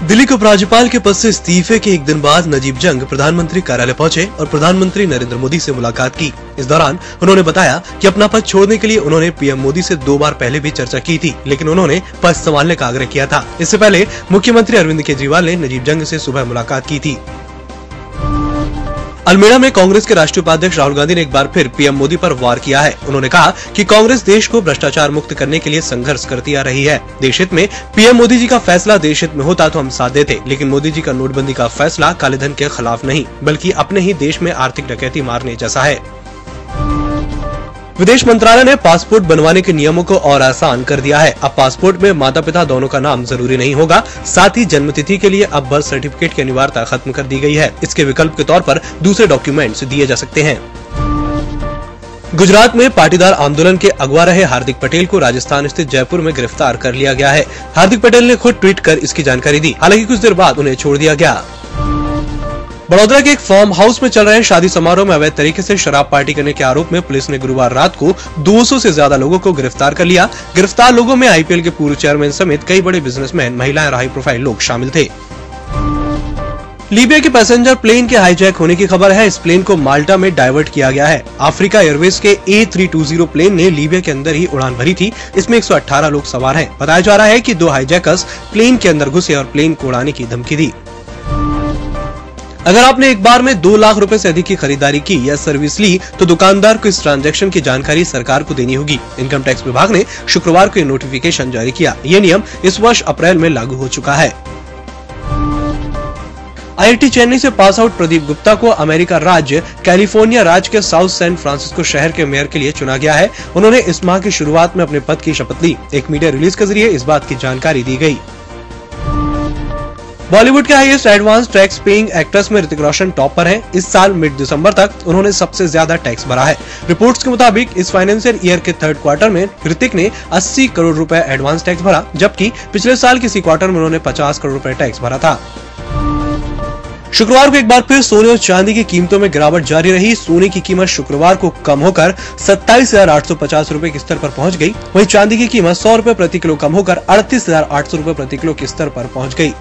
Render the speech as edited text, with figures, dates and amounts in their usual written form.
दिल्ली के उपराज्यपाल के पद से इस्तीफे के एक दिन बाद नजीब जंग प्रधानमंत्री कार्यालय पहुंचे और प्रधानमंत्री नरेंद्र मोदी से मुलाकात की। इस दौरान उन्होंने बताया कि अपना पद छोड़ने के लिए उन्होंने पीएम मोदी से 2 बार पहले भी चर्चा की थी, लेकिन उन्होंने पद संभालने का आग्रह किया था। इससे पहले मुख्यमंत्री अरविंद केजरीवाल ने नजीब जंग से सुबह मुलाकात की थी। अल्मोड़ा में कांग्रेस के राष्ट्रीय उपाध्यक्ष राहुल गांधी ने एक बार फिर पीएम मोदी पर वार किया है। उन्होंने कहा कि कांग्रेस देश को भ्रष्टाचार मुक्त करने के लिए संघर्ष करती आ रही है। देश हित में पीएम मोदी जी का फैसला देश हित में होता तो हम साथ देते, लेकिन मोदी जी का नोटबंदी का फैसला काले धन के खिलाफ नहीं बल्कि अपने ही देश में आर्थिक डकैती मारने जैसा है। विदेश मंत्रालय ने पासपोर्ट बनवाने के नियमों को और आसान कर दिया है। अब पासपोर्ट में माता पिता दोनों का नाम जरूरी नहीं होगा। साथ ही जन्मतिथि के लिए अब बर्थ सर्टिफिकेट की अनिवार्यता खत्म कर दी गई है। इसके विकल्प के तौर पर दूसरे डॉक्यूमेंट्स दिए जा सकते हैं। गुजरात में पाटीदार आंदोलन के अगवा रहे हार्दिक पटेल को राजस्थान स्थित जयपुर में गिरफ्तार कर लिया गया है। हार्दिक पटेल ने खुद ट्वीट कर इसकी जानकारी दी। हालांकि कुछ देर बाद उन्हें छोड़ दिया गया। बड़ौदा के एक फार्म हाउस में चल रहे शादी समारोह में अवैध तरीके से शराब पार्टी करने के आरोप में पुलिस ने गुरुवार रात को 200 से ज्यादा लोगों को गिरफ्तार कर लिया। गिरफ्तार लोगों में आईपीएल के पूर्व चेयरमैन समेत कई बड़े बिजनेसमैन, महिलाएं और हाई प्रोफाइल लोग शामिल थे। लीबिया के पैसेंजर प्लेन के हाईजैक होने की खबर है। इस प्लेन को माल्टा में डाइवर्ट किया गया है। अफ्रीका एयरवेज के A320 प्लेन ने लीबिया के अंदर ही उड़ान भरी थी। इसमें 118 लोग सवार हैं। बताया जा रहा है कि 2 हाईजैकर्स प्लेन के अंदर घुसे और प्लेन को उड़ाने की धमकी दी। अगर आपने एक बार में 2 लाख रुपए से अधिक की खरीदारी की या सर्विस ली तो दुकानदार को इस ट्रांजैक्शन की जानकारी सरकार को देनी होगी। इनकम टैक्स विभाग ने शुक्रवार को ये नोटिफिकेशन जारी किया। ये नियम इस वर्ष अप्रैल में लागू हो चुका है। IIT चेन्नई से पास आउट प्रदीप गुप्ता को अमेरिका राज्य कैलिफोर्निया राज्य के साउथ सैन फ्रांसिस्को शहर के मेयर के लिए चुना गया है। उन्होंने इस माह की शुरुआत में अपने पद की शपथ ली। एक मीडिया रिलीज के जरिए इस बात की जानकारी दी गई। बॉलीवुड के highest advance tax paying actors में ऋतिक रोशन टॉप पर हैं। इस साल मिड दिसंबर तक उन्होंने सबसे ज्यादा टैक्स भरा है। रिपोर्ट्स के मुताबिक इस फाइनेंशियल ईयर के 3rd क्वार्टर में ऋतिक ने 80 करोड़ रुपए एडवांस टैक्स भरा, जबकि पिछले साल के इसी क्वार्टर में उन्होंने 50 करोड़ रुपए टैक्स भरा था। शुक्रवार को एक बार फिर सोने और चांदी की कीमतों में गिरावट जारी रही। सोने की कीमत शुक्रवार को कम होकर 27,850 रुपए के स्तर पर पहुंच गई। वहीं चांदी की कीमत 100 रुपए प्रति किलो कम होकर 38,800 रुपए प्रति किलो के स्तर पर पहुंच गई।